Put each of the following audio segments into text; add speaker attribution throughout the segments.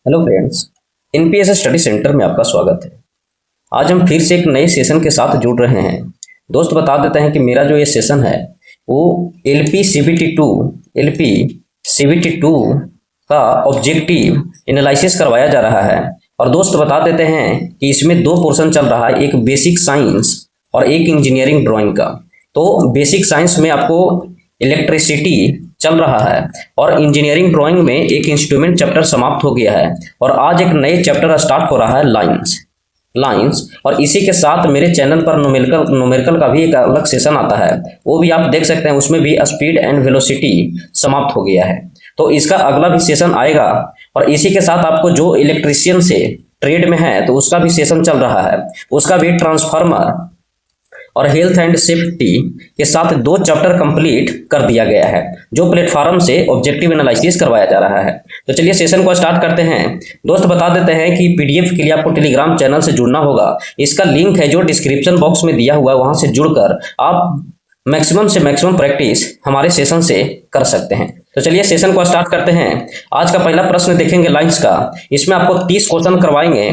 Speaker 1: Hello friends, NPS study centre में आपका स्वागत है। आज हम फिर से एक नए सेशन के साथ जुड़ रहे हैं। दोस्त बता देते हैं कि मेरा जो ये सेशन है वो एलपी सीबीटी टू का ऑब्जेक्टिव एनालिसिस करवाया जा रहा है। और दोस्त बता देते हैं कि इसमें दो पोर्शन चल रहा है, एक बेसिक साइंस और एक इंजीनियरिंग ड्राइंग का। तो बेसिक साइंस में आपको इलेक्ट्रिसिटी चल रहा है और इंजीनियरिंग ड्राइंग में एक इंस्ट्रूमेंट चैप्टर समाप्त हो गया है और आज एक नए चैप्टर स्टार्ट हो रहा है, लाइंस। और इसी के साथ मेरे चैनल पर न्यूमेरिकल का भी एक अलग सेशन आता है, वो भी आप देख सकते हैं। उसमें भी स्पीड एंड वेलोसिटी समाप्त हो गया है, तो इसका अगला भी सेशन आएगा। और इसी के साथ आपको जो इलेक्ट्रीशियन से ट्रेड में है तो उसका भी सेशन चल रहा है, उसका भी ट्रांसफार्मर और हेल्थ एंड सेफ्टी के साथ दो चैप्टर कंप्लीट कर दिया गया है, जो प्लेटफॉर्म से ऑब्जेक्टिव एनालिसिस करवाया जा रहा है। तो चलिए सेशन को स्टार्ट करते हैं। दोस्त बता देते हैं कि पीडीएफ के लिए आपको टेलीग्राम चैनल से जुड़ना होगा। इसका लिंक है जो डिस्क्रिप्शन बॉक्स में दिया हुआ है, वहां से जुड़कर आप मैक्सिमम से मैक्सिमम प्रैक्टिस हमारे सेशन से कर सकते हैं। तो चलिए सेशन को स्टार्ट करते हैं। आज का पहला प्रश्न देखेंगे लाइंस का। इसमें आपको 30 क्वेश्चन करवाएंगे,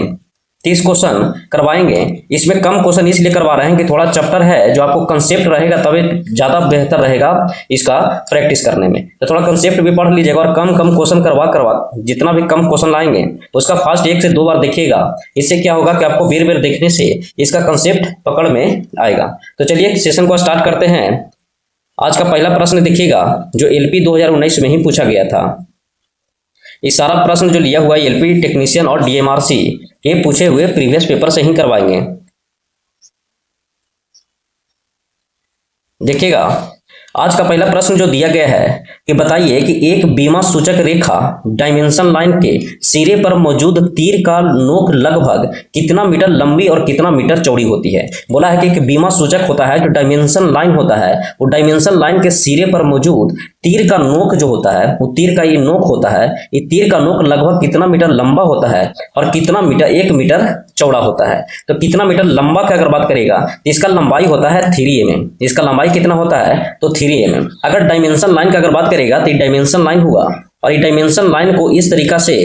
Speaker 1: 30 क्वेश्चन करवाएंगे। इसमें कम क्वेश्चन इसलिए करवा रहे हैं कि थोड़ा चैप्टर है जो आपको कंसेप्ट रहेगा, तभी ज़्यादा बेहतर रहेगा इसका प्रैक्टिस करने में। तो थोड़ा कंसेप्ट भी पढ़ लीजिएगा और कम कम क्वेश्चन करवा जितना भी कम क्वेश्चन लाएंगे उसका फास्ट 1 से 2 बार देखिएगा। इससे क्या होगा कि आपको बेर बेर देखने से इसका कंसेप्ट पकड़ में आएगा। तो चलिए सेशन को स्टार्ट करते हैं। आज का पहला प्रश्न देखिएगा जो एलपी 2019 में ही पूछा गया था। ये सारा प्रश्न जो लिया हुआ है एलपी टेक्नीशियन और डीएमआरसी के पूछे हुए प्रीवियस पेपर से ही करवाएंगे। देखिएगा आज का पहला प्रश्न जो दिया गया है कि बताइए कि एक बीमा सूचक रेखा डायमेंशन लाइन के सिरे पर मौजूद तीर का नोक लगभग कितना मीटर लंबी और कितना मीटर चौड़ी होती है। बोला है कि एक बीमा सूचक होता है जो डायमेंशन लाइन होता है, वो डायमेंशन लाइन के सिरे पर मौजूद तीर का नोक जो होता है, वो तीर का ये नोक होता है, ये तीर का नोक लगभग कितना मीटर लंबा होता है और कितना मीटर 1 मीटर चौड़ा होता है। तो कितना मीटर लंबा की अगर बात करेगा तो इसका लंबाई होता है 3 mm। इसका लंबाई कितना होता है तो 3 mm। अगर डायमेंशन लाइन का अगर बात करेगा तो डायमेंशन लाइन हुआ और ये डायमेंशन लाइन को इस तरीका से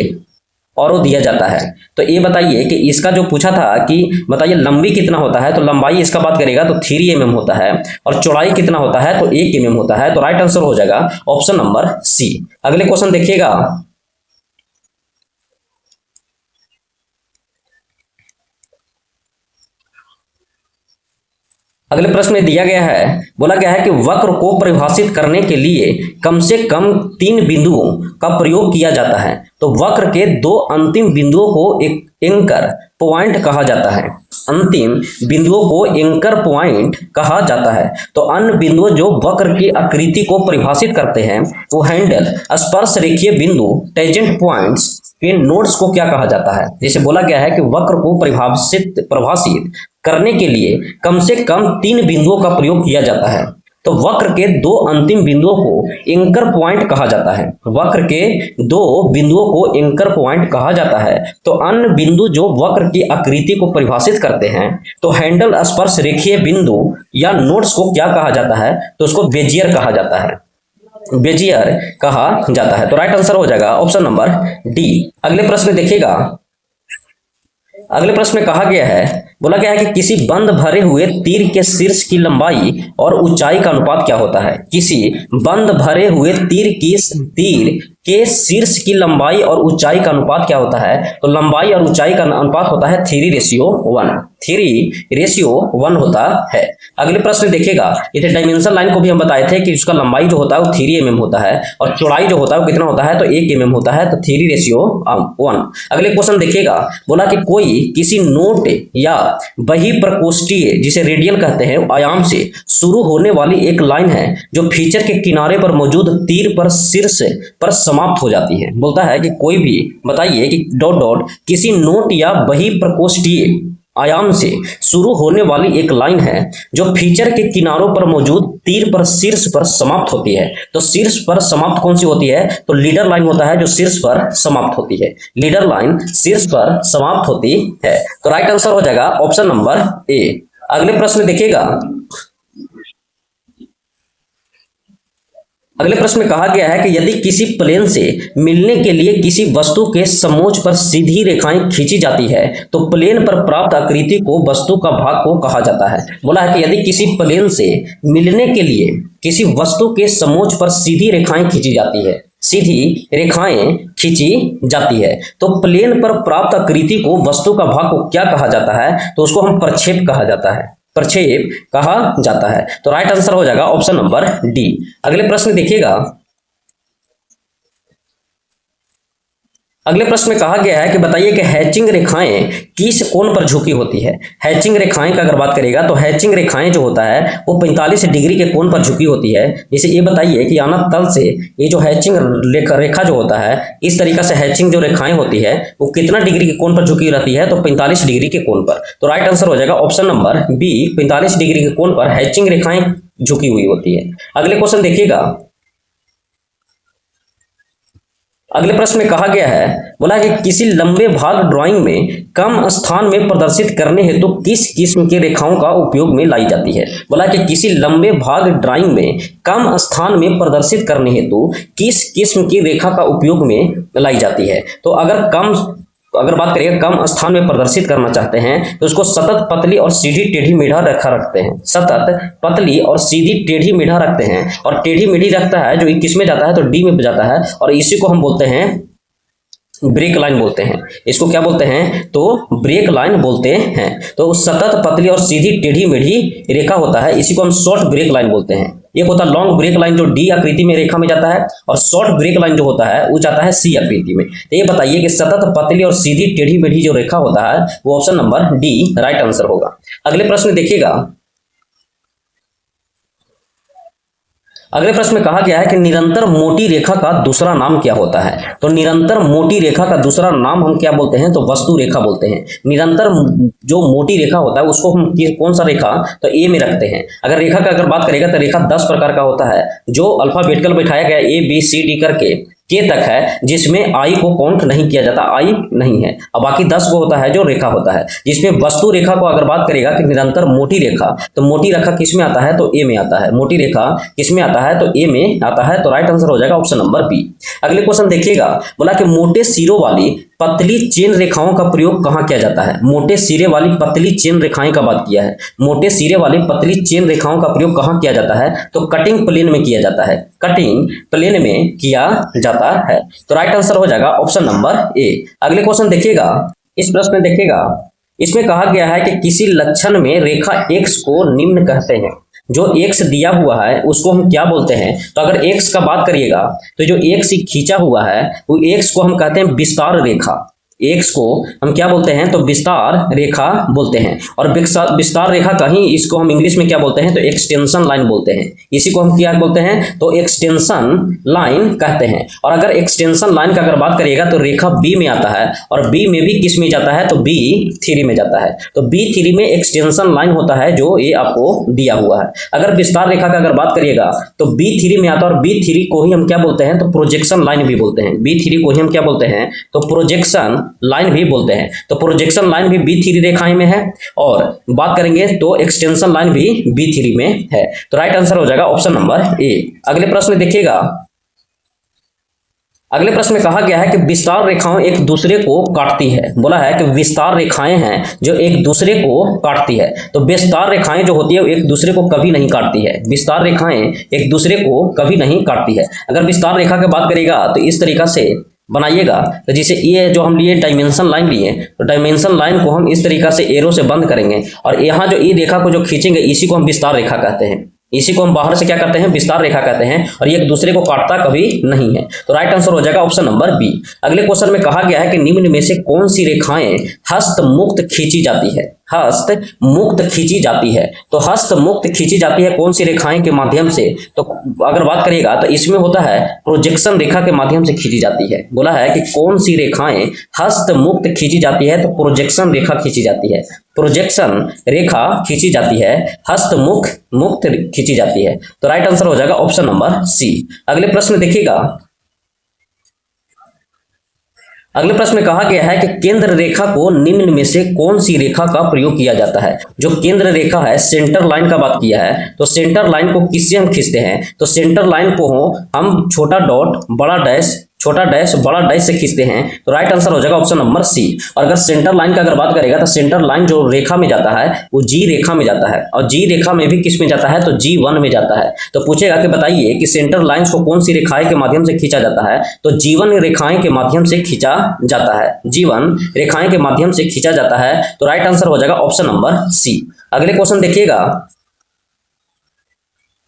Speaker 1: और दिया जाता है। तो ये बताइए कि इसका जो पूछा था कि बताइए लंबी कितना होता है, तो लंबाई इसका बात करेगा तो 3 mm होता है और चौड़ाई कितना होता है तो 1 mm होता है। तो राइट आंसर हो जाएगा ऑप्शन नंबर सी। अगले क्वेश्चन देखिएगा। अगले प्रश्न में दिया गया है, बोला गया है कि वक्र को परिभाषित करने के लिए कम से कम 3 बिंदुओं का प्रयोग किया जाता है। तो वक्र के 2 अंतिम बिंदुओं को एक एंकर पॉइंट कहा जाता है। अंतिम बिंदुओं को एंकर पॉइंट कहा जाता है। तो अन्य बिंदु जो वक्र की आकृति को परिभाषित करते हैं वो हैंडल, स्पर्श रेखीय बिंदु, टेंजेंट पॉइंट्स के नोड्स को क्या कहा जाता है। जैसे बोला गया है कि वक्र को परिभाषित करने के लिए कम से कम 3 बिंदुओं का प्रयोग किया जाता है। तो वक्र के 2 अंतिम बिंदुओं को एंकर पॉइंट कहा जाता है। वक्र के 2 बिंदुओं को एंकर पॉइंट कहा जाता है। तो अन्य बिंदु जो वक्र की आकृति को परिभाषित करते हैं तो हैंडल, स्पर्श रेखीय बिंदु या नोड्स को क्या कहा जाता है तो उसको बेजियर कहा जाता है, बेजियर कहा जाता है। तो राइट आंसर हो जाएगा ऑप्शन नंबर डी। अगले प्रश्न में देखिएगा। अगले प्रश्न में कहा गया है, बोला गया है कि किसी बंद भरे हुए तीर के शीर्ष की लंबाई और ऊंचाई का अनुपात क्या होता है। किसी बंद भरे हुए तीर के शीर्ष की लंबाई और ऊंचाई का अनुपात क्या होता है तो लंबाई और ऊंचाई का अनुपात होता है 3:1। 3:1 होता है। अगले प्रश्न देखिएगा। इसे डायमेंशन लाइन को भी हम बताए थे कि उसका लंबाई जो होता है वो 3 mm होता है और चौड़ाई जो होता है वो कितना होता है तो 1 mm होता है। तो 3:1। अगले क्वेश्चन देखिएगा। बोला कि कोई किसी नोट या बही प्रकोष्ठीय जिसे रेडियल कहते हैं आयाम से शुरू होने वाली एक लाइन है जो फीचर के किनारे पर मौजूद तीर पर शीर्ष पर समाप्त हो जाती है। बोलता है कि कोई भी बताइए कि डॉट डॉट किसी नोट या बही प्रकोष्ठीय आयाम से शुरू होने वाली एक लाइन है जो फीचर के किनारों पर मौजूद तीर पर शीर्ष पर समाप्त होती है। तो शीर्ष पर समाप्त कौन सी होती है तो लीडर लाइन होता है जो शीर्ष पर समाप्त होती है। लीडर लाइन शीर्ष पर समाप्त होती है। तो राइट आंसर हो जाएगा ऑप्शन नंबर ए। अगले प्रश्न देखिएगा। अगले प्रश्न में कहा गया है कि यदि किसी प्लेन से मिलने के लिए किसी वस्तु के समोच्च पर सीधी रेखाएं खींची जाती है तो प्लेन पर प्राप्त आकृति को वस्तु का भाग को कहा जाता है। बोला है कि यदि किसी प्लेन से मिलने के लिए किसी वस्तु के समोच्च पर सीधी रेखाएं खींची जाती है, सीधी रेखाएं खींची जाती है, तो प्लेन पर प्राप्त आकृति को वस्तु का भाग को क्या कहा जाता है? तो उसको हम प्रक्षेप कहा जाता है, प्रक्षेप कहा जाता है। तो राइट आंसर हो जाएगा ऑप्शन नंबर डी। अगले प्रश्न देखिएगा, अगले प्रश्न में कहा गया है कि बताइए कि हैचिंग रेखाएं किस कोण पर झुकी होती है। हैचिंग रेखाएं का अगर बात करेगा तो हैचिंग रेखाएं जो होता है वो 45 डिग्री के कोण पर झुकी होती है। जैसे ये बताइए कि आना तल से ये जो हैचिंग रेखा जो होता है, इस तरीके से हैचिंग जो रेखाएं होती है वो कितना डिग्री के कोण पर झुकी रहती है? तो 45 डिग्री के कोण पर। तो राइट आंसर हो जाएगा ऑप्शन नंबर बी, 45 डिग्री के कोण पर हैचिंग रेखाएं झुकी हुई होती है। अगले क्वेश्चन देखिएगा, अगले प्रश्न में कहा गया है, बोला कि किसी लंबे भाग ड्राइंग में कम स्थान में प्रदर्शित करने हेतु किस किस्म की रेखाओं का उपयोग में लाई जाती है। बोला कि किसी लंबे भाग ड्राइंग में कम स्थान में प्रदर्शित करने हेतु किस किस्म की रेखा का उपयोग में लाई जाती है। तो अगर बात करिए कम स्थान में प्रदर्शित करना चाहते हैं तो उसको सतत पतली और सीधी टेढ़ी मेढ़ा रेखा रखते हैं। सतत पतली और सीधी टेढ़ी मेढ़ा रखते हैं, और टेढ़ी मेढ़ी रखता है जो किस में जाता है? तो डी में जाता है, और इसी को हम बोलते हैं ब्रेक लाइन बोलते हैं। इसको क्या बोलते हैं? तो ब्रेक लाइन बोलते हैं। तो सतत पतली और सीधी टेढ़ी मेढ़ी रेखा होता है, इसी को हम शॉर्ट ब्रेक लाइन बोलते हैं। एक होता है लॉन्ग ब्रेक लाइन जो डी आकृति में रेखा में जाता है, और शॉर्ट ब्रेक लाइन जो होता है वो जाता है सी आकृति में। तो ये बताइए कि सतत पतली और सीधी टेढ़ी मेढ़ी जो रेखा होता है वो option number D right answer होगा। अगले प्रश्न देखिएगा, अगले प्रश्न में कहा गया है कि निरंतर मोटी रेखा का दूसरा नाम क्या होता है। तो निरंतर मोटी रेखा का दूसरा नाम हम क्या बोलते हैं? तो वस्तु रेखा बोलते हैं। निरंतर जो मोटी रेखा होता है उसको हम कौन सा रेखा? तो ए में रखते हैं। अगर रेखा का अगर बात करेगा तो रेखा 10 प्रकार का होता है, जो अल्फाबेटिकल बैठाया गया ए बी सी डी करके के तक है, जिसमें आई को काउंट नहीं किया जाता, आई नहीं है, और बाकी 10 को होता है जो रेखा होता है। जिसमें वस्तु रेखा को अगर बात करेगा कि निरंतर मोटी रेखा, तो मोटी रेखा किस में आता है? तो ए में आता है। मोटी रेखा किस में आता है? तो ए में आता है। तो राइट आंसर हो जाएगा ऑप्शन नंबर बी। अगले क्वेश्चन देखिएगा, बोला कि मोटे सिरों वाली पतली चेन रेखाओं का प्रयोग कहाँ किया जाता है। मोटे सिरे वाली पतली चेन रेखाएं का बात किया है। मोटे सिरे वाली पतली चेन रेखाओं का प्रयोग कहाँ किया जाता है? तो कटिंग प्लेन में किया जाता है। कटिंग प्लेन में किया जाता है। तो राइट आंसर हो जाएगा ऑप्शन नंबर ए। अगले क्वेश्चन देखिएगा, इस प्रश्न में देखिएगा, इसमें कहा गया है कि किसी लक्षण में रेखा एक्स को निम्न कहते हैं। जो एक्स दिया हुआ है उसको हम क्या बोलते हैं? तो अगर एक्स का बात करिएगा तो जो एक्स खींचा हुआ है वो एक्स को हम कहते हैं विस्तार रेखा। एक्स को हम क्या बोलते हैं? तो विस्तार रेखा बोलते हैं। और विस्तार रेखा का ही इसको हम इंग्लिश में क्या बोलते हैं? तो एक्सटेंशन लाइन बोलते हैं। इसी को हम क्या बोलते हैं? तो एक्सटेंशन लाइन कहते हैं। और अगर एक्सटेंशन लाइन का अगर बात करिएगा तो रेखा बी में आता है, और बी में भी किस में जाता है? तो B3 में जाता है। तो B3 में एक्सटेंशन लाइन होता है जो ये आपको दिया हुआ है। अगर विस्तार रेखा का अगर बात करिएगा तो B3 में आता है, और B3 को ही हम क्या बोलते हैं? तो प्रोजेक्शन लाइन भी बोलते हैं। B3 को ही हम क्या बोलते हैं? तो प्रोजेक्शन लाइन भी बोलते हैं। तो प्रोजेक्शन लाइन भी B3 रेखाएं में है, और बात करेंगे तो एक्सटेंशन लाइन भी B3 में है। तो राइट आंसर हो जाएगा ऑप्शन नंबर ए। अगले प्रश्न देखिएगा, अगले प्रश्न में कहा गया है कि विस्तार रेखाएं एक दूसरे को काटती है। बोला है कि विस्तार रेखाएं हैं जो एक दूसरे को काटती है। तो विस्तार रेखाएं जो होती है वो एक दूसरे को कभी नहीं काटती है। विस्तार रेखाएं एक दूसरे को कभी नहीं काटती है। अगर विस्तार रेखा की बात करेगा तो इस तरीका से बनाइएगा। तो जैसे ये जो हम लिए डायमेंशन लाइन लिए, तो डायमेंशन लाइन को हम इस तरीका से एरो से बंद करेंगे, और यहाँ जो ये रेखा को जो खींचेंगे इसी को हम विस्तार रेखा कहते हैं। इसी को हम बाहर से क्या करते हैं? विस्तार रेखा कहते हैं, और ये एक दूसरे को काटता कभी नहीं है। तो राइट आंसर हो जाएगा ऑप्शन नंबर बी। अगले क्वेश्चन में कहा गया है कि निम्न में से कौन सी रेखाएं हस्त मुक्त खींची जाती है। हस्त मुक्त खींची जाती है। तो हस्त मुक्त खींची जाती है कौन सी रेखाएं के माध्यम से? तो अगर बात करेगा तो इसमें होता है प्रोजेक्शन रेखा के माध्यम से खींची जाती है। बोला है कि कौन सी रेखाएं हस्त मुक्त खींची जाती है? तो प्रोजेक्शन रेखा खींची जाती है। प्रोजेक्शन रेखा खींची जाती है, हस्त मुक्त खींची जाती है। तो राइट आंसर हो जाएगा ऑप्शन नंबर सी। अगले प्रश्न देखिएगा, अगले प्रश्न में कहा गया है कि केंद्र रेखा को निम्न में से कौन सी रेखा का प्रयोग किया जाता है। जो केंद्र रेखा है, सेंटर लाइन का बात किया है, तो सेंटर लाइन को किससे हम खींचते हैं, तो सेंटर लाइन को हम छोटा डॉट बड़ा डैश छोटा डैश बड़ा डैश से खींचते हैं। तो राइट आंसर हो जाएगा ऑप्शन नंबर सी। और अगर सेंटर लाइन का अगर बात करेगा तो सेंटर लाइन जो रेखा में जाता है वो जी रेखा में जाता है, और जी रेखा में भी किस में जाता है, तो G1 में जाता है। तो पूछेगा कि बताइए कि सेंटर लाइंस को कौन सी रेखाएं के माध्यम से खींचा जाता है, तो G1 रेखाएं के माध्यम से खींचा जाता है, G1 रेखाएं के माध्यम से खींचा जाता है। तो राइट आंसर हो जाएगा ऑप्शन नंबर सी। अगले क्वेश्चन देखिएगा,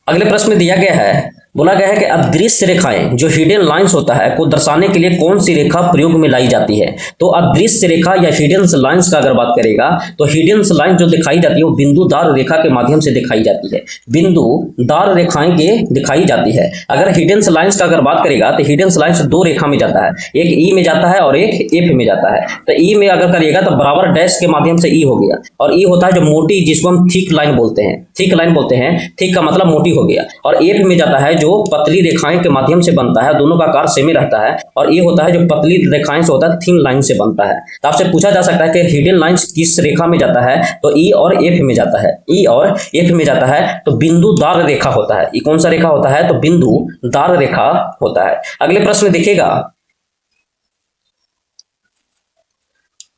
Speaker 1: अगले प्रश्न में दिया गया है, बोला गया है कि अदृश्य रेखाएं जो हिडन लाइंस होता है को दर्शाने के लिए कौन सी रेखा प्रयोग में लाई जाती है। तो अदृश्य रेखा या हिडन लाइंस का अगर बात करेगा तो हिडन लाइन जो दिखाई जाती है वो बिंदुदार रेखा के माध्यम से दिखाई जाती है, बिंदुदार रेखाएं के दिखाई जाती है। अगर हिडन लाइंस का अगर बात करेगा तो हिडन लाइंस दो रेखा में जाता है, एक ई में जाता है और एक एफ में जाता है। तो ई में अगर करिएगा तो बराबर डैश के माध्यम से ई हो गया, और ई होता है जो मोटी, जिसको हम थिक लाइन बोलते हैं, थिक लाइन बोलते हैं, थिक का मतलब मोटी हो गया। और एफ में जाता है जो पतली रेखाएं के माध्यम से बनता है, दोनों का आकार सेम ही रहता है। और ये होता है जो पतली रेखाएं से होता है, थिन लाइन से बनता है। तो आपसे पूछा जा सकता है कि हिडन लाइंस किस रेखा में जाता है, तो ई और एफ में जाता है, ई और एफ में जाता है। तो बिंदुदार रेखा होता है, ये कौन सा रेखा होता है, तो बिंदुदार रेखा होता है। अगले प्रश्न देखिएगा,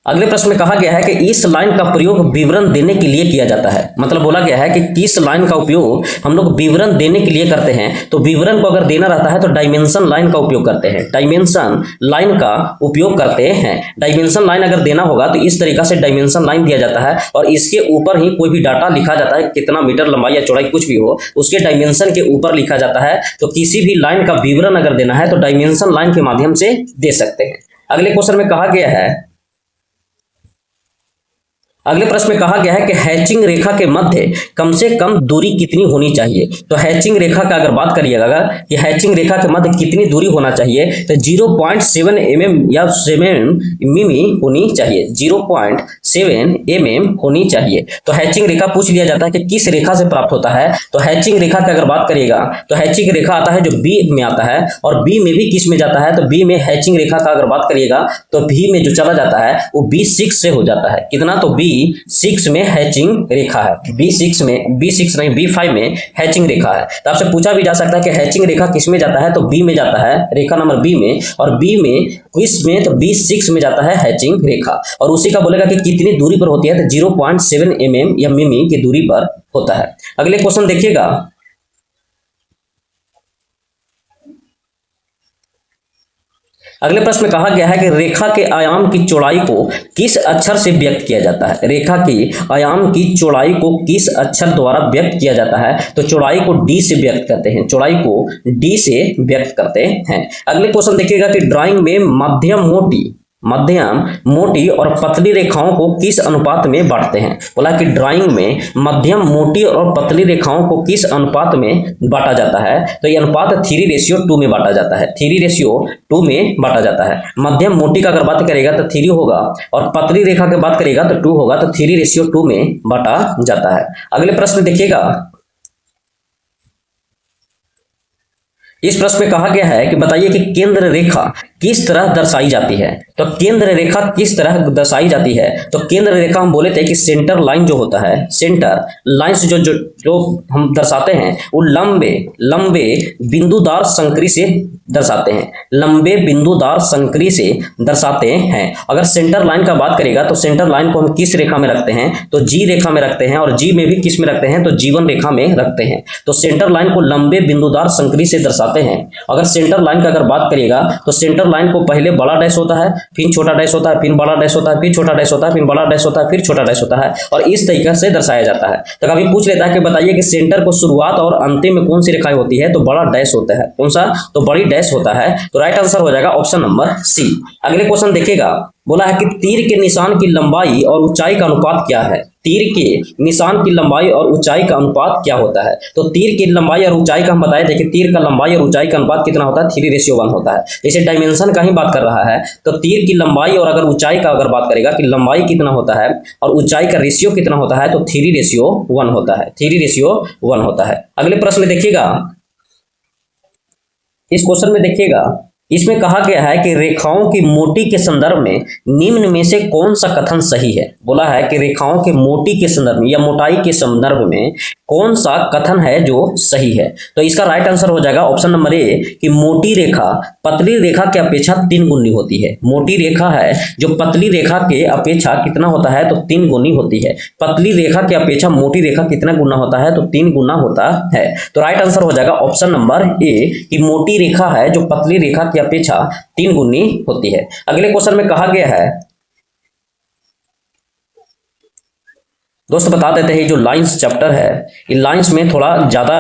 Speaker 1: अगले प्रश्न में कहा गया है कि इस लाइन का प्रयोग विवरण देने के लिए किया जाता है। मतलब बोला गया है कि किस लाइन का उपयोग हम लोग विवरण देने के लिए करते हैं। तो विवरण को अगर देना रहता है तो डायमेंशन लाइन का उपयोग करते हैं, डायमेंशन लाइन का उपयोग करते हैं। डायमेंशन लाइन अगर देना होगा तो इस तरीका से डायमेंशन लाइन दिया जाता है, और इसके ऊपर ही कोई भी डाटा लिखा जाता है, कितना मीटर लंबाई या चौड़ाई कुछ भी हो उसके डायमेंशन के ऊपर लिखा जाता है। तो किसी भी लाइन का विवरण अगर देना है तो डायमेंशन लाइन के माध्यम से दे सकते हैं। अगले क्वेश्चन में कहा गया है, अगले प्रश्न में कहा गया है कि हैचिंग रेखा के मध्य कम से कम दूरी कितनी होनी चाहिए। तो हैचिंग रेखा का अगर बात करिएगा कि हैचिंग रेखा के मध्य कितनी दूरी होना चाहिए, तो 0.7 mm या 7 मिमी होनी चाहिए, 0.7 mm होनी चाहिए। तो हैचिंग रेखा पूछ लिया जाता है कि किस रेखा से प्राप्त होता है। तो हैचिंग रेखा की अगर बात करिएगा तो हैचिंग रेखा आता है जो बी में आता है, और बी में भी किस में जाता है, तो बी में हैचिंग रेखा का अगर बात करिएगा तो बी में जो चला जाता है वो B6 से हो जाता है। कितना, तो B6 में हैचिंग रेखा है, B6 नहीं B5 में हैचिंग रेखा है। तो आपसे पूछा भी जा सकता है कि हैचिंग रेखा किस में जाता है, तो बी में जाता है, रेखा नंबर बी में, और बी में किस में, तो B6 में जाता है हैचिंग रेखा। और उसी का बोलेगा कि कितनी दूरी पर होती है, तो 0.7 mm या मिमी की दूरी पर होता है। अगले क्वेश्चन देखिएगा, अगले प्रश्न में कहा गया है कि रेखा के आयाम की चौड़ाई को किस अक्षर से व्यक्त किया जाता है। रेखा की आयाम की चौड़ाई को किस अक्षर द्वारा व्यक्त किया जाता है, तो चौड़ाई को डी से व्यक्त करते हैं, चौड़ाई को डी से व्यक्त करते हैं। अगले क्वेश्चन देखिएगा कि ड्राइंग में मध्यम मोटी और पतली रेखाओं को किस अनुपात में बांटते हैं। बोला कि ड्राइंग में मध्यम मोटी और पतली रेखाओं को किस अनुपात में बांटा जाता है, तो ये अनुपात 3:2 में बांटा जाता है, 3:2 में बांटा जाता है। मध्यम मोटी का अगर बात करेगा तो 3 होगा, और पतली रेखा की बात करेगा तो 2 होगा, तो 3:2 में बांटा जाता है। अगले प्रश्न देखिएगा, इस प्रश्न में कहा गया है कि बताइए कि केंद्र रेखा किस तरह दर्शाई जाती है। तो केंद्र रेखा किस तरह दर्शाई जाती है, तो केंद्र रेखा हम बोले थे कि सेंटर लाइन जो होता है, सेंटर लाइंस जो हम दर्शाते हैं वो लंबे बिंदुदार संकरी से दर्शाते हैं, लंबे बिंदुदार संकरी से दर्शाते हैं। अगर सेंटर लाइन का बात करेगा तो सेंटर लाइन को हम किस रेखा में रखते हैं, तो जी रेखा में रखते हैं, और जी में भी किस में रखते हैं, तो G1 रेखा में रखते हैं। तो सेंटर लाइन को लंबे बिंदुदार संकरी से दर्शाते हैं। अगर सेंटर लाइन का अगर बात करिएगा तो सेंटर लाइन को पहले बड़ा डैश होता है, फिर छोटा डैश होता है, फिर बड़ा डैश होता है, फिर छोटा डैश होता है, फिर बड़ा डैश होता है, फिर छोटा डैश होता है, और इस तरीके से दर्शाया जाता है। तो कभी पूछ लेता है कि बताइए कि सेंटर को शुरुआत और अंतिम में कौन सी रेखाएं होती है, तो बड़ा डैश होता है, कौन सा, तो बड़ी डैश होता है। तो राइट आंसर हो जाएगा ऑप्शन नंबर सी। अगले क्वेश्चन देखिएगा, बोला है कि तीर के निशान की लंबाई और ऊंचाई का अनुपात क्या है। तीर के निशान की लंबाई और ऊंचाई का अनुपात क्या होता है, तो तीर की लंबाई और ऊंचाई का हम बताए थे कि तीर का लंबाई और ऊंचाई का अनुपात कितना होता है, 3:1 होता है। जैसे डायमेंशन का ही बात कर रहा है तो तीर की लंबाई और अगर ऊंचाई का अगर बात करेगा कि लंबाई कितना होता है और ऊंचाई का रेशियो कितना होता है, तो 3:1 होता है, 3:1 होता है। अगले प्रश्न में देखिएगा, इस क्वेश्चन में देखिएगा इसमें कहा गया है कि रेखाओं की मोटी के संदर्भ में निम्न में से कौन सा कथन सही है। बोला है कि रेखाओं के मोटी के संदर्भ में या मोटाई के संदर्भ में कौन सा कथन है जो सही है। तो इसका राइट आंसर हो जाएगा ऑप्शन नंबर ए कि मोटी रेखा पतली रेखा की अपेक्षा 3 गुनी होती है। मोटी रेखा है जो पतली रेखा के अपेक्षा कितना होता है, तो 3 गुनी होती है। पतली रेखा की अपेक्षा मोटी रेखा कितना गुना होता है, तो 3 गुना होता है। तो राइट आंसर हो जाएगा ऑप्शन नंबर ए कि मोटी रेखा है जो पतली रेखा की अपेक्षा 3 गुनी होती है। अगले क्वेश्चन में कहा गया है, दोस्तों बता देते हैं जो लाइंस चैप्टर है, इन लाइंस में थोड़ा ज़्यादा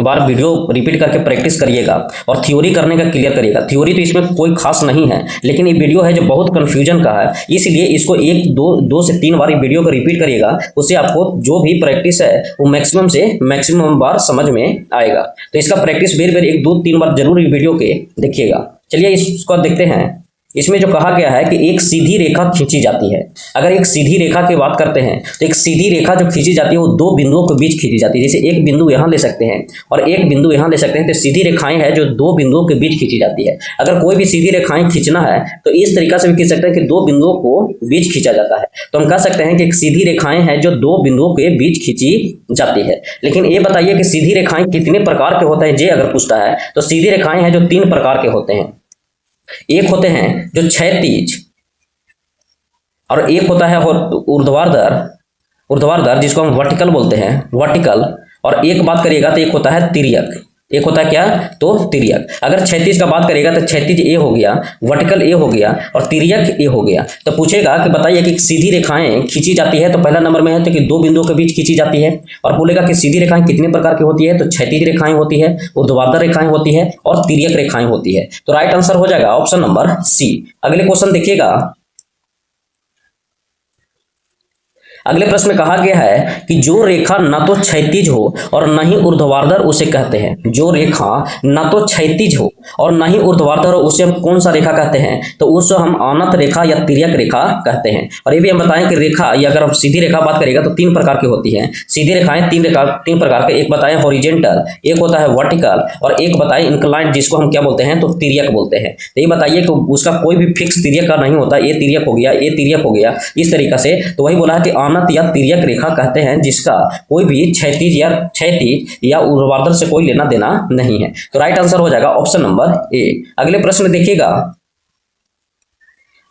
Speaker 1: बार वीडियो रिपीट करके प्रैक्टिस करिएगा और थ्योरी करने का क्लियर करिएगा। थ्योरी तो इसमें कोई खास नहीं है, लेकिन ये वीडियो है जो बहुत कन्फ्यूजन का है, इसलिए इसको 1 से 3 बार वीडियो को रिपीट करिएगा। उससे आपको जो भी प्रैक्टिस है वो मैक्सिमम से मैक्सिमम बार समझ में आएगा। तो इसका प्रैक्टिस बेर 1, 2, 3 बार जरूर वीडियो के देखिएगा। चलिए इसको देखते हैं। इसमें जो कहा गया है कि एक सीधी रेखा खींची जाती है। अगर एक सीधी रेखा की बात करते हैं तो एक सीधी रेखा जो खींची जाती है वो 2 बिंदुओं के बीच खींची जाती है। जैसे एक बिंदु यहाँ ले सकते हैं और एक बिंदु यहाँ ले सकते हैं, तो सीधी रेखाएं हैं जो 2 बिंदुओं के बीच खींची जाती है। अगर कोई भी सीधी रेखाएं खींचना है तो इस तरीका से भी खींच सकते हैं कि 2 बिंदुओं को बीच खींचा जाता है। तो हम कह सकते हैं कि एक सीधी रेखाएं हैं जो 2 बिंदुओं के बीच खींची जाती है। लेकिन ये बताइए कि सीधी रेखाएं कितने प्रकार के होते हैं, ये अगर पूछता है तो सीधी रेखाएं हैं जो 3 प्रकार के होते हैं। एक होते हैं जो क्षैतिज और एक होता है ऊर्ध्वाधर जिसको हम वर्टिकल बोलते हैं, वर्टिकल। और एक बात करिएगा तो एक होता है तिर्यक। एक होता है क्या, तो तिर्यक। अगर क्षैतिज का बात करेगा तो क्षैतिज ए हो गया, वर्टिकल ए हो गया और तिर्यक ए हो गया। तो पूछेगा कि बताइए कि सीधी रेखाएं खींची जाती है, तो पहला नंबर में है तो कि 2 बिंदुओं के बीच खींची जाती है। और बोलेगा कि सीधी रेखाएं कितने प्रकार की होती है, तो क्षैतिज रेखाएं होती है, ऊर्ध्वाधर रेखाएं होती है और तिर्यक रेखाएं होती है। तो राइट आंसर हो जाएगा ऑप्शन नंबर सी। अगले क्वेश्चन देखिएगा। अगले प्रश्न में कहा गया है कि जो रेखा न तो क्षैतिज हो और न ही ऊर्ध्वाधर उसे कहते हैं। जो रेखा न तो क्षैतिज हो और न ही ऊर्ध्वाधर हो उसे हम कौन सा रेखा कहते हैं, तो उसको हम अनंत रेखा या तिर्यक रेखा कहते हैं। और ये भी हम बताएं कि रेखा या अगर हम सीधी रेखा बात करेगा तो 3 प्रकार की होती है। सीधी रेखाएं 3 प्रकार के, एक बताएं हॉरिजेंटल, एक होता है वर्टिकल और एक बताएं इंक्लाइंड जिसको हम क्या बोलते हैं, तो तिर्यक बोलते हैं। तो ये बताइए कि उसका कोई भी फिक्स तिर्यक का नहीं होता, ये तिर्यक हो गया, ये तिर्यक हो गया, इस तरीका से। तो वही बोला है कि अनंत या तिर्यक रेखा कहते हैं जिसका कोई भी क्षैतिज या ऊर्ध्वाधर से कोई लेना देना नहीं है। तो राइट आंसर हो जाएगा ऑप्शन नंबर ए। अगले प्रश्न में देखिएगा।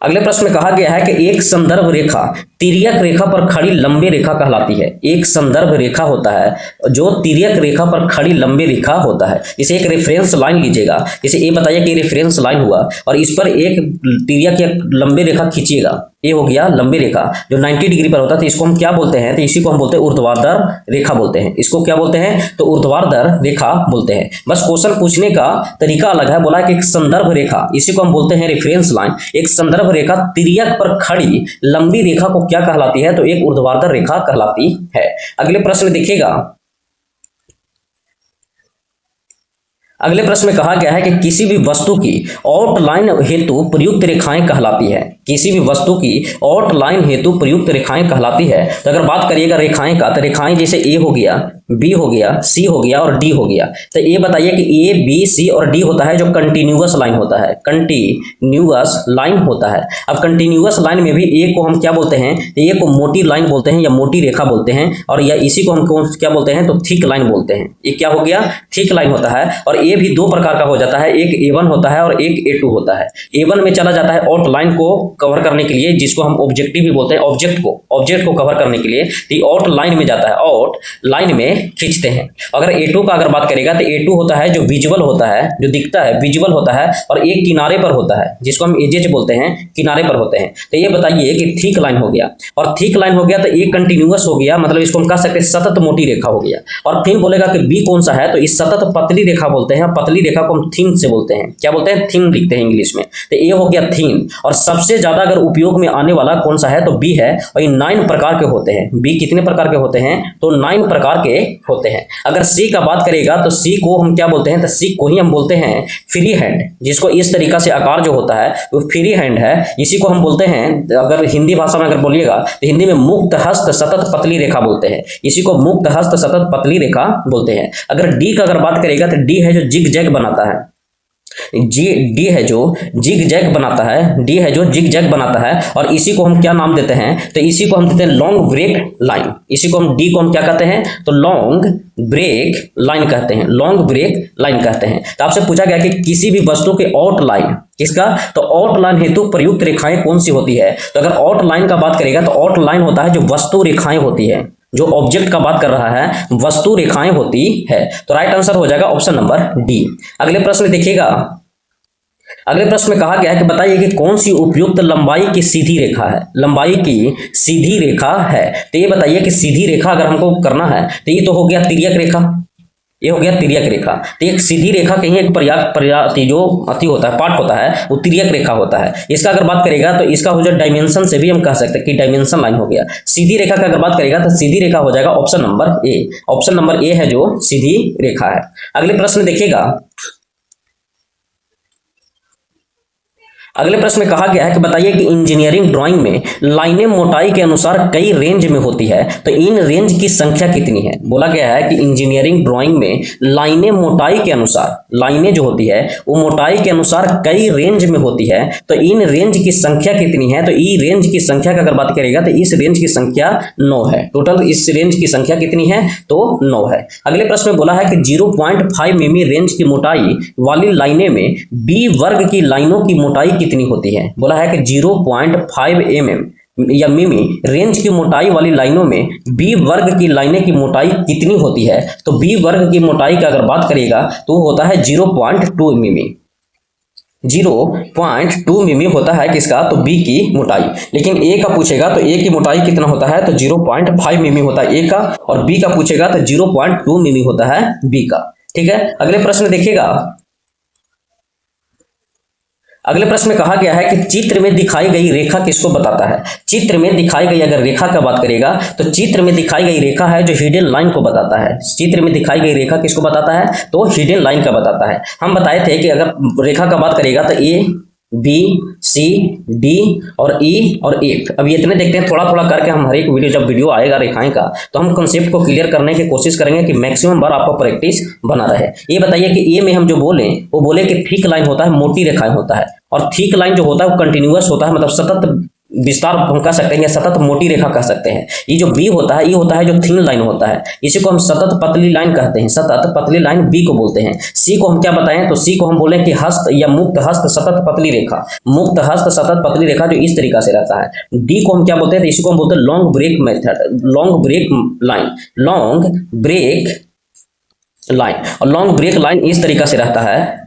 Speaker 1: अगले प्रश्न में कहा गया है कि एक संदर्भ रेखा तिर्यक रेखा पर खड़ी लंबी रेखा कहलाती है। एक संदर्भ रेखा होता है जो तिर्यक रेखा पर खड़ी लंबी रेखा होता है। इसे एक रेफरेंस लाइन लीजिएगा। जैसे ये बताइए कि रेफरेंस लाइन हुआ और इस पर एक तिर्यक या लंबी रेखा खींचिएगा। ये हो गया लंबी रेखा जो 90 डिग्री पर होता है, तो इसको हम क्या बोलते हैं, तो इसी को हम बोलते हैं ऊर्ध्वाधर रेखा बोलते हैं। इसको क्या बोलते हैं, तो ऊर्ध्वाधर रेखा बोलते हैं। बस क्वेश्चन पूछने का तरीका अलग है। बोला है कि एक संदर्भ रेखा, इसी को हम बोलते हैं रेफरेंस लाइन। एक संदर्भ रेखा तिर्यक पर खड़ी लंबी रेखा को क्या कहलाती है, तो एक ऊर्ध्वाधर रेखा कहलाती है। अगले प्रश्न देखिएगा। अगले प्रश्न में कहा गया है कि किसी भी वस्तु की आउटलाइन हेतु प्रयुक्त रेखाएं कहलाती है। किसी भी वस्तु की आउटलाइन हेतु प्रयुक्त रेखाएं कहलाती है। तो अगर बात करिएगा रेखाएं का, तो रेखाएं जैसे ए हो गया, बी हो गया, सी हो गया और डी हो गया। तो ये बताइए कि ए, बी, सी और डी होता है जो कंटिन्यूअस लाइन होता है, कंटिन्यूअस लाइन होता है। अब कंटिन्यूअस लाइन में भी ए को हम क्या बोलते हैं, तो ए को मोटी लाइन बोलते हैं या मोटी रेखा बोलते हैं, और या इसी को हम क्या बोलते हैं, तो थिक लाइन बोलते हैं। ये क्या हो गया, थिक लाइन होता है। और ए भी 2 प्रकार का हो जाता है, एक A1 होता है और एक A2 होता है। A1 में चला जाता है आउटलाइन को कवर करने के लिए, जिसको हम ऑब्जेक्टिव भी बोलते हैं, ऑब्जेक्ट को कवर करने के लिए। तो आउटलाइन में जाता है, आउटलाइन में खींचते हैं। अगर A2 का अगर बात करेगा तो A2 होता है जो विजुअल होता है, जो दिखता है, विजुअल होता है और एक किनारे पर होता है, जिसको हम एजेज बोलते हैं, किनारे पर होते हैं। तो ये बताइए कि थिक लाइन हो गया, और थिक लाइन हो गया तो एक कंटिन्यूअस हो गया, मतलब इसको हम कह सकते हैं सतत मोटी रेखा हो गया। और फिर बोलेगा कि बी कौन सा है, तो इस सतत पतली रेखा बोलते हैं। पतली रेखा को हम थिन से बोलते हैं, क्या बोलते हैं, थिन लिखते हैं इंग्लिश में। तो ये हो गया थिन। और सबसे ज्यादा अगर उपयोग में आने वाला कौन सा है, तो बी है। और ये 9 प्रकार के होते हैं। बी कितने प्रकार के होते हैं, तो 9 प्रकार के होते हैं। अगर सी का बात करेगा तो सी को हम क्या बोलते हैं, तो सी को ही हम बोलते हैं फ्री हैंड, जिसको इस तरीका से आकार जो होता है वो फ्री हैंड है। इसी को हम बोलते हैं, अगर हिंदी भाषा में अगर बोलिएगा तो हिंदी में मुक्त हस्त सतत पतली रेखा बोलते हैं। इसी को मुक्त हस्त सतत पतली रेखा बोलते हैं। अगर डी का अगर बात करेगा तो डी है जो जिग जैग बनाता है, जी डी है जो जिग जैग बनाता है, डी है जो जिग जैग बनाता है, और इसी को हम क्या नाम देते हैं, तो इसी को हम देते हैं लॉन्ग ब्रेक लाइन। इसी को हम डी को हम क्या कहते हैं, तो लॉन्ग ब्रेक लाइन कहते हैं, लॉन्ग ब्रेक लाइन कहते हैं। तो आपसे पूछा गया कि किसी भी वस्तु के आउटलाइन, किसका, तो आउटलाइन हेतु प्रयुक्त रेखाएं कौन सी होती है। तो अगर आउटलाइन का बात करेगा तो आउटलाइन होता है जो वस्तु रेखाएं होती है, जो ऑब्जेक्ट का बात कर रहा है वस्तु रेखाएं होती है। तो राइट आंसर हो जाएगा ऑप्शन नंबर डी। अगले प्रश्न में देखिएगा, अगले प्रश्न में कहा गया है कि बताइए कि कौन सी उपयुक्त लंबाई की सीधी रेखा है, लंबाई की सीधी रेखा है। तो ये बताइए कि सीधी रेखा अगर हमको करना है तो ये तो हो गया तिर्यक रेखा, ये हो गया तिर्यक रेखा। तो एक सीधी रेखा कहीं एक प्रयाति जो अति होता है, पार्ट होता है, वो तिर्यक रेखा होता है। इसका अगर बात करेगा तो इसका हो जाए डायमेंशन से भी हम कह सकते हैं कि डायमेंशन लाइन हो गया। सीधी रेखा का अगर बात करेगा तो सीधी रेखा हो जाएगा option number A, option number A है जो सीधी रेखा है। अगले प्रश्न देखिएगा, अगले प्रश्न में कहा गया है कि बताइए कि इंजीनियरिंग ड्राइंग में लाइनें मोटाई के अनुसार कई रेंज में होती है, तो इन रेंज की संख्या कितनी है। बोला गया है कि इंजीनियरिंग ड्राइंग में लाइनें मोटाई के अनुसार, लाइनें जो होती है वो मोटाई के अनुसार कई रेंज में होती है, तो इन रेंज की संख्या कितनी है। तो ई रेंज की संख्या का अगर बात करेगा तो इस रेंज की संख्या 9 है। टोटल इस रेंज की संख्या कितनी है, तो 9 है। अगले प्रश्न में बोला है कि 0.5 मिमी रेंज की मोटाई वाली लाइनें में बी वर्ग की लाइनों की मोटाई कितनी होती है। बोला है कि 0.5 mm या मिमी रेंज की मोटाई वाली लाइनों में बी वर्ग की लाइनें की मोटाई कितनी होती है। तो बी वर्ग की मोटाई की अगर बात करेगा तो होता है 0.2 मिमी, 0.2 मिमी होता है किसका, तो बी की मोटाई। लेकिन ए का पूछेगा तो ए की मोटाई कितना होता है, तो 0.5 मिमी होता है ए का, और बी का पूछेगा तो 0.2 मिमी होता है बी का। ठीक है, अगले प्रश्न देखिएगा, अगले प्रश्न में कहा गया है कि चित्र में दिखाई गई रेखा किसको बताता है। चित्र में दिखाई गई अगर रेखा का बात करेगा तो चित्र में दिखाई गई रेखा है जो हिडन लाइन को बताता है। चित्र में दिखाई गई रेखा किसको बताता है, तो हिडन लाइन का बताता है। हम बताए थे कि अगर रेखा का बात करेगा तो ए बी सी डी और ई और एफ। अब ये इतने देखते हैं, थोड़ा थोड़ा करके हम हर एक वीडियो, जब वीडियो आएगा रेखाएं का, तो हम कंसेप्ट को क्लियर करने की कोशिश करेंगे कि मैक्सिमम बार आपको प्रैक्टिस बना रहे। ये बताइए कि ए में हम जो बोले वो बोले कि थिक लाइन होता है, मोटी रेखाएं होता है, और थिक लाइन जो होता है वो कंटिन्यूअस होता है, मतलब सतत विस्तार हम कह सकते हैं या सतत मोटी रेखा कह सकते हैं। ये जो बी होता है ये होता है जो थिन लाइन होता है, इसी को हम सतत पतली लाइन कहते हैं, सतत पतली लाइन बी को बोलते हैं। सी को हम क्या बताएं, तो सी को हम बोले कि हस्त या मुक्त हस्त सतत पतली रेखा, मुक्त हस्त सतत पतली रेखा जो इस तरीका से रहता है। डी को हम क्या बोलते हैं, तो इसी को हम बोलते हैं long break method, long break line, long break line, और लॉन्ग ब्रेक लाइन इस तरीका से रहता है,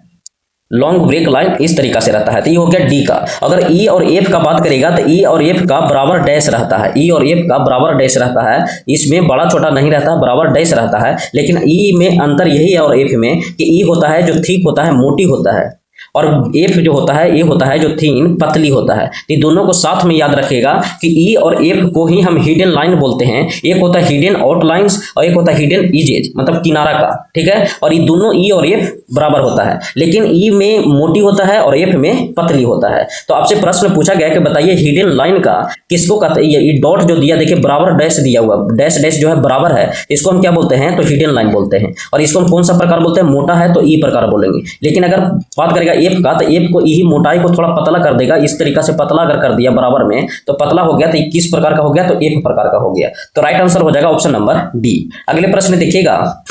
Speaker 1: लॉन्ग ब्रेक लाइन इस तरीका से रहता है। तो ये हो गया डी का। अगर ई और एफ का बात करेगा तो ई और एफ का बराबर डैश रहता है, ई और एफ का बराबर डैश रहता है, इसमें बड़ा छोटा नहीं रहता, बराबर डैश रहता है। लेकिन ई में अंतर यही है और एफ में कि ई होता है जो थिक होता है, मोटी होता है, और एफ जो होता है ये होता है जो थिन पतली होता है। तो दोनों को साथ में याद रखिएगा कि ई और एफ को ही हम हिडन लाइन बोलते हैं। एक होता है हिडन आउटलाइंस और एक होता है हिडन इजेज, मतलब किनारा का। ठीक है, और ये दोनों ई और एफ बराबर होता है, लेकिन ई में मोटी होता है और एफ में पतली होता है। तो आपसे प्रश्न पूछा गया कि बताइए हिडन लाइन का किसको कहते हैं। ये डॉट जो दिया, देखिए बराबर डैश दिया हुआ, डैश डैश जो है बराबर है, इसको हम क्या बोलते हैं, तो हिडन लाइन बोलते हैं। और इसको हम कौन सा प्रकार बोलते हैं, मोटा है तो ई प्रकार बोलेंगे। लेकिन अगर बात करेगा एफ का, तो एफ को ई मोटाई को थोड़ा पतला कर देगा, इस तरीका से पतला अगर कर दिया बराबर में तो पतला हो गया, तो किस प्रकार का हो गया, तो एफ प्रकार का हो गया। तो राइट आंसर हो जाएगा ऑप्शन नंबर डी। अगले प्रश्न देखिएगा,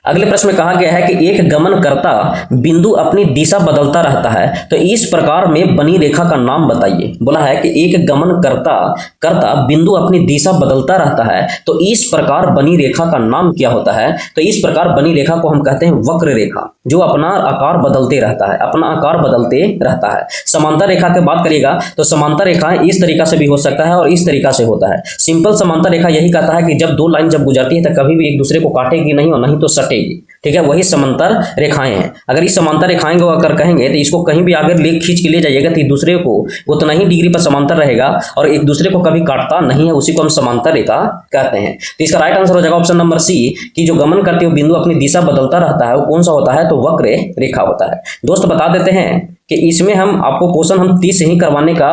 Speaker 1: अगले प्रश्न में कहा गया है कि एक गमनकर्ता बिंदु अपनी दिशा बदलता रहता है, तो इस प्रकार में बनी रेखा का नाम बताइए। बोला है कि एक गमनकर्ता बिंदु अपनी दिशा बदलता रहता है, तो इस प्रकार बनी रेखा का नाम क्या होता है। तो इस प्रकार बनी रेखा को हम कहते हैं वक्र रेखा, जो अपना आकार बदलते रहता है, अपना आकार बदलते रहता है। समांतर रेखा की बात करिएगा तो समांतर रेखा इस तरीका से भी हो सकता है और इस तरीका से होता है। सिंपल समांतर रेखा यही कहता है कि जब दो लाइन जब गुजरती है तो कभी भी एक दूसरे को काटेगी नहीं और नहीं तो सटेगी। ठीक है, वही समांतर रेखाएं हैं। अगर इस समांतर रेखाएं को अगर कहेंगे तो इसको कहीं भी आगे ले खींच के ले जाइएगा तो दूसरे को उतना ही डिग्री पर समांतर रहेगा और एक दूसरे को कभी काटता नहीं है, उसी को हम समांतर रेखा कहते हैं। तो इसका राइट आंसर हो जाएगा ऑप्शन नंबर सी, कि जो गमन करते हुए बिंदु अपनी दिशा बदलता रहता है वो कौन सा होता है, तो वक्र रेखा होता है। दोस्त बता देते हैं कि इसमें हम आपको क्वेश्चन हम 30 ही करवाने का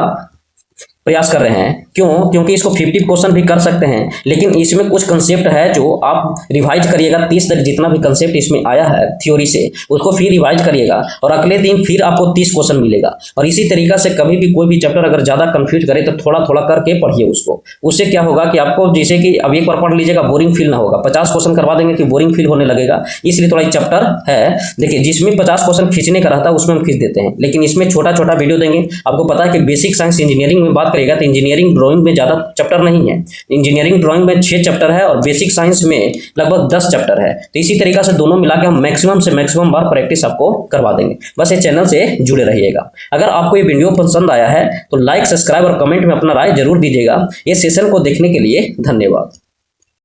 Speaker 1: प्रयास कर रहे हैं। क्यों? क्योंकि इसको 50 क्वेश्चन भी कर सकते हैं, लेकिन इसमें कुछ कंसेप्ट है जो आप रिवाइज करिएगा। 30 तक जितना भी कंसेप्ट इसमें आया है थ्योरी से, उसको फिर रिवाइज करिएगा और अगले दिन फिर आपको 30 क्वेश्चन मिलेगा। और इसी तरीका से कभी भी कोई भी चैप्टर अगर ज़्यादा कंफ्यूज करे तो थोड़ा थोड़ा करके पढ़िए उसको। उससे क्या होगा कि आपको, जैसे कि अब एक बार पढ़ लीजिएगा, बोरिंग फील ना होगा। 50 क्वेश्चन करवा देंगे कि बोरिंग फील होने लगेगा। इसलिए थोड़ा चैप्टर है, देखिए जिसमें 50 क्वेश्चन खींचने का रहता है उसमें हम खींच देते हैं, लेकिन इसमें छोटा छोटा वीडियो देंगे। आपको पता है कि बेसिक साइंस इंजीनियरिंग में बात करेगा तो इंजीनियरिंग ड्राइंग में ज़्यादा चैप्टर नहीं है। इंजीनियरिंग ड्राइंग में 6 चैप्टर है और बेसिक साइंस में लगभग 10 चैप्टर है। तो इसी तरीका से दोनों मिला के हम मैक्सिमम से मैक्सिमम बार प्रैक्टिस आपको करवा देंगे। बस ये चैनल से जुड़े रहिएगा। अगर आपको ये वीडियो पसंद आया है तो लाइक, सब्सक्राइब और कमेंट में अपना राय जरूर दीजिएगा। ये सेशन को देखने के लिए धन्यवाद।